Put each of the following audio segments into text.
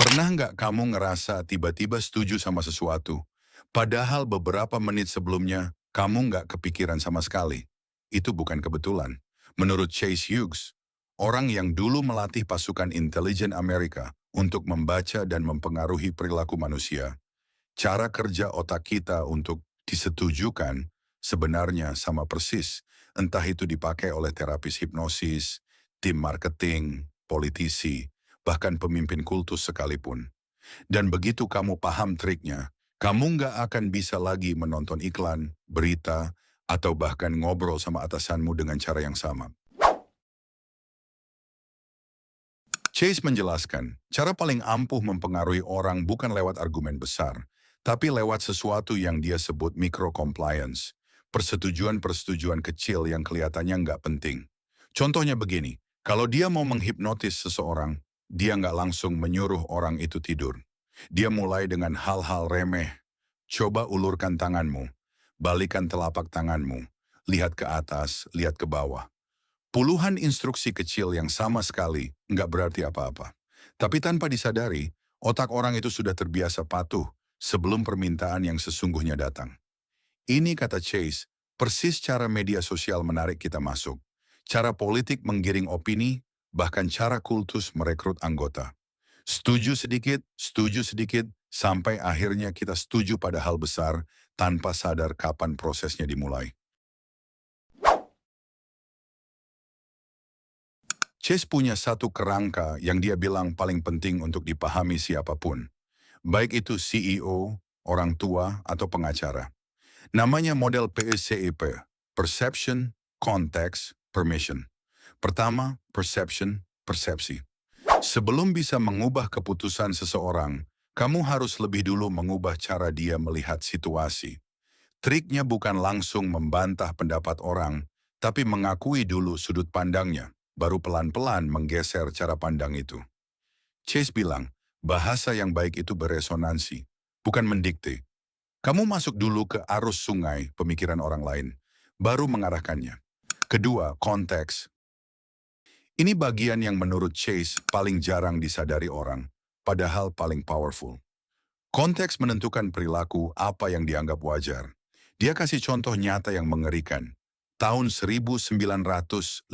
Pernah nggak kamu ngerasa tiba-tiba setuju sama sesuatu, padahal beberapa menit sebelumnya kamu nggak kepikiran sama sekali? Itu bukan kebetulan. Menurut Chase Hughes, orang yang dulu melatih pasukan intelijen Amerika untuk membaca dan mempengaruhi perilaku manusia, cara kerja otak kita untuk disetujukan sebenarnya sama persis, entah itu dipakai oleh terapis hipnosis, tim marketing, politisi, bahkan pemimpin kultus sekalipun. Dan begitu kamu paham triknya, kamu nggak akan bisa lagi menonton iklan, berita, atau bahkan ngobrol sama atasanmu dengan cara yang sama. Chase menjelaskan, cara paling ampuh mempengaruhi orang bukan lewat argumen besar, tapi lewat sesuatu yang dia sebut micro-compliance, persetujuan-persetujuan kecil yang kelihatannya nggak penting. Contohnya begini, kalau dia mau menghipnotis seseorang, dia nggak langsung menyuruh orang itu tidur. Dia mulai dengan hal-hal remeh. Coba ulurkan tanganmu, balikan telapak tanganmu, lihat ke atas, lihat ke bawah. Puluhan instruksi kecil yang sama sekali nggak berarti apa-apa. Tapi tanpa disadari, otak orang itu sudah terbiasa patuh sebelum permintaan yang sesungguhnya datang. Ini kata Chase, persis cara media sosial menarik kita masuk. Cara politik menggiring opini, bahkan cara kultus merekrut anggota. Setuju sedikit, sampai akhirnya kita setuju pada hal besar tanpa sadar kapan prosesnya dimulai. Chase punya satu kerangka yang dia bilang paling penting untuk dipahami siapapun. Baik itu CEO, orang tua, atau pengacara. Namanya model PSCIP, Perception, Context, Permission. Pertama, perception, persepsi. Sebelum bisa mengubah keputusan seseorang, kamu harus lebih dulu mengubah cara dia melihat situasi. Triknya bukan langsung membantah pendapat orang, tapi mengakui dulu sudut pandangnya, baru pelan-pelan menggeser cara pandang itu. Chase bilang, bahasa yang baik itu beresonansi, bukan mendikte. Kamu masuk dulu ke arus sungai pemikiran orang lain, baru mengarahkannya. Kedua, konteks. Ini bagian yang menurut Chase paling jarang disadari orang, padahal paling powerful. Konteks menentukan perilaku apa yang dianggap wajar. Dia kasih contoh nyata yang mengerikan. Tahun 1957,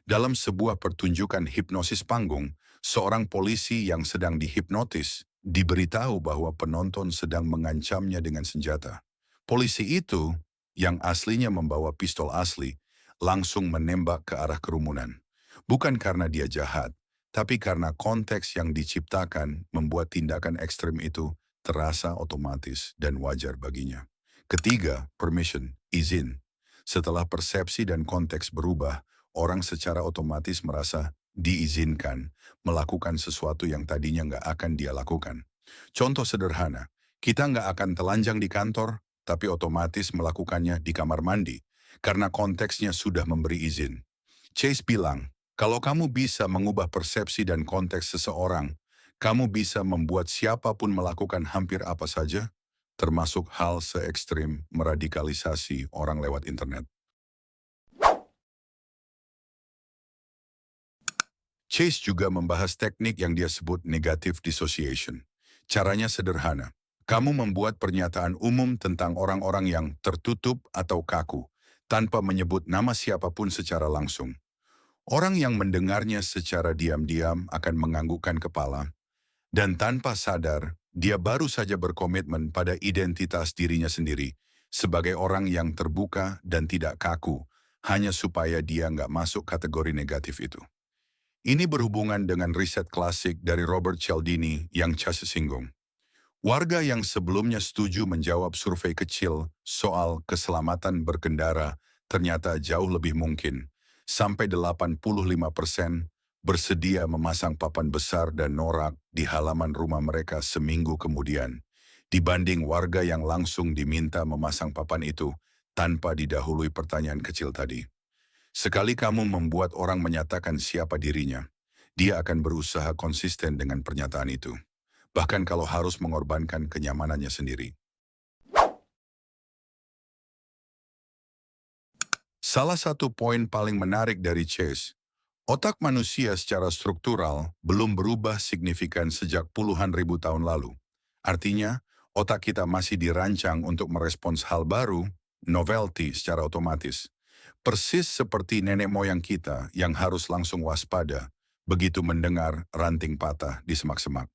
dalam sebuah pertunjukan hipnosis panggung, seorang polisi yang sedang dihipnotis diberitahu bahwa penonton sedang mengancamnya dengan senjata. Polisi itu, yang aslinya membawa pistol asli, langsung menembak ke arah kerumunan. Bukan karena dia jahat, tapi karena konteks yang diciptakan membuat tindakan ekstrem itu terasa otomatis dan wajar baginya. Ketiga, permission, izin. Setelah persepsi dan konteks berubah, orang secara otomatis merasa diizinkan melakukan sesuatu yang tadinya nggak akan dia lakukan. Contoh sederhana, kita nggak akan telanjang di kantor, tapi otomatis melakukannya di kamar mandi, karena konteksnya sudah memberi izin. Chase bilang, kalau kamu bisa mengubah persepsi dan konteks seseorang, kamu bisa membuat siapapun melakukan hampir apa saja, termasuk hal se-ekstrim meradikalisasi orang lewat internet. Chase juga membahas teknik yang dia sebut negative dissociation. Caranya sederhana. Kamu membuat pernyataan umum tentang orang-orang yang tertutup atau kaku, tanpa menyebut nama siapapun secara langsung. Orang yang mendengarnya secara diam-diam akan menganggukkan kepala, dan tanpa sadar, dia baru saja berkomitmen pada identitas dirinya sendiri sebagai orang yang terbuka dan tidak kaku, hanya supaya dia nggak masuk kategori negatif itu. Ini berhubungan dengan riset klasik dari Robert Cialdini yang Chase singgung. Warga yang sebelumnya setuju menjawab survei kecil soal keselamatan berkendara ternyata jauh lebih mungkin, sampai 85% bersedia memasang papan besar dan norak di halaman rumah mereka seminggu kemudian, dibanding warga yang langsung diminta memasang papan itu tanpa didahului pertanyaan kecil tadi. Sekali kamu membuat orang menyatakan siapa dirinya, dia akan berusaha konsisten dengan pernyataan itu, bahkan kalau harus mengorbankan kenyamanannya sendiri. Salah satu poin paling menarik dari Chase, Otak manusia secara struktural belum berubah signifikan sejak puluhan ribu tahun lalu. Artinya, otak kita masih dirancang untuk merespons hal baru, novelty secara otomatis. Persis seperti nenek moyang kita yang harus langsung waspada begitu mendengar ranting patah di semak-semak.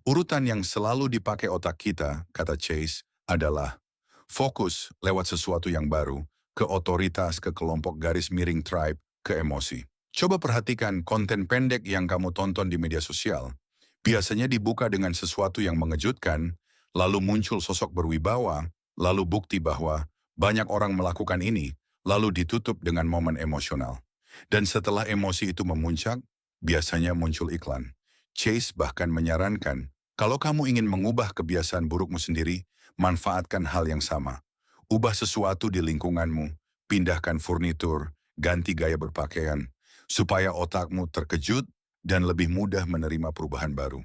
Urutan yang selalu dipakai otak kita, kata Chase, adalah fokus lewat sesuatu yang baru, ke otoritas, ke kelompok garis miring tribe, ke emosi. Coba perhatikan konten pendek yang kamu tonton di media sosial. Biasanya dibuka dengan sesuatu yang mengejutkan, lalu muncul sosok berwibawa, lalu bukti bahwa banyak orang melakukan ini, lalu ditutup dengan momen emosional. Dan setelah emosi itu memuncak, biasanya muncul iklan. Chase bahkan menyarankan, kalau kamu ingin mengubah kebiasaan burukmu sendiri, manfaatkan hal yang sama. Ubah sesuatu di lingkunganmu, pindahkan furnitur, ganti gaya berpakaian, supaya otakmu terkejut dan lebih mudah menerima perubahan baru.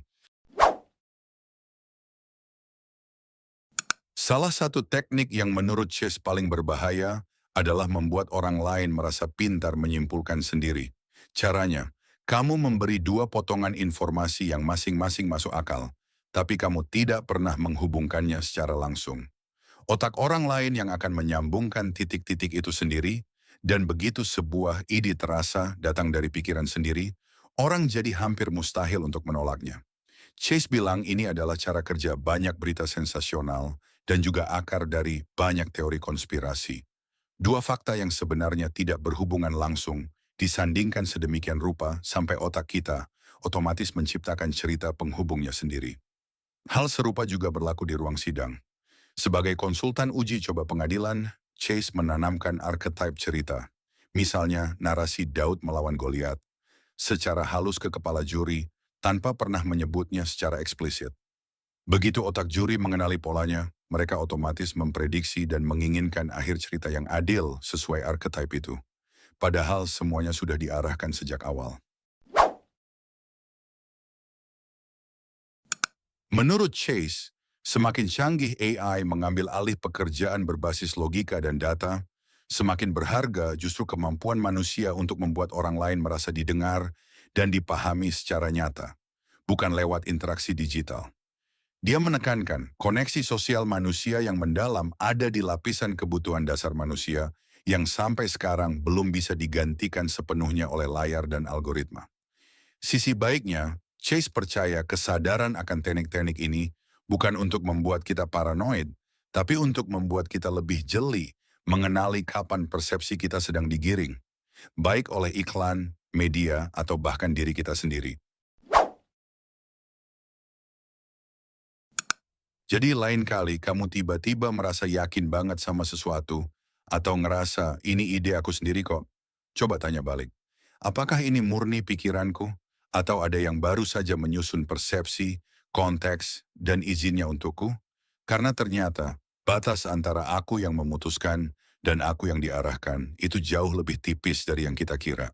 Salah satu teknik yang menurut Chase paling berbahaya adalah membuat orang lain merasa pintar menyimpulkan sendiri. Caranya, kamu memberi dua potongan informasi yang masing-masing masuk akal, tapi kamu tidak pernah menghubungkannya secara langsung. Otak orang lain yang akan menyambungkan titik-titik itu sendiri, dan begitu sebuah ide terasa datang dari pikiran sendiri, orang jadi hampir mustahil untuk menolaknya. Chase bilang ini adalah cara kerja banyak berita sensasional dan juga akar dari banyak teori konspirasi. Dua fakta yang sebenarnya tidak berhubungan langsung disandingkan sedemikian rupa sampai otak kita otomatis menciptakan cerita penghubungnya sendiri. Hal serupa juga berlaku di ruang sidang. Sebagai konsultan uji coba pengadilan, Chase menanamkan archetype cerita. Misalnya narasi Daud melawan Goliat, secara halus ke kepala juri tanpa pernah menyebutnya secara eksplisit. Begitu otak juri mengenali polanya, mereka otomatis memprediksi dan menginginkan akhir cerita yang adil sesuai archetype itu. Padahal semuanya sudah diarahkan sejak awal. Menurut Chase, semakin canggih AI mengambil alih pekerjaan berbasis logika dan data, semakin berharga justru kemampuan manusia untuk membuat orang lain merasa didengar dan dipahami secara nyata, bukan lewat interaksi digital. Dia menekankan koneksi sosial manusia yang mendalam ada di lapisan kebutuhan dasar manusia yang sampai sekarang belum bisa digantikan sepenuhnya oleh layar dan algoritma. Sisi baiknya, Chase percaya kesadaran akan teknik-teknik ini bukan untuk membuat kita paranoid, tapi untuk membuat kita lebih jeli, mengenali kapan persepsi kita sedang digiring, baik oleh iklan, media, atau bahkan diri kita sendiri. Jadi lain kali kamu tiba-tiba merasa yakin banget sama sesuatu, atau ngerasa ini ide aku sendiri kok, coba tanya balik. Apakah ini murni pikiranku? Atau ada yang baru saja menyusun persepsi, konteks, dan izinnya untukku? Karena ternyata batas antara aku yang memutuskan dan aku yang diarahkan itu jauh lebih tipis dari yang kita kira.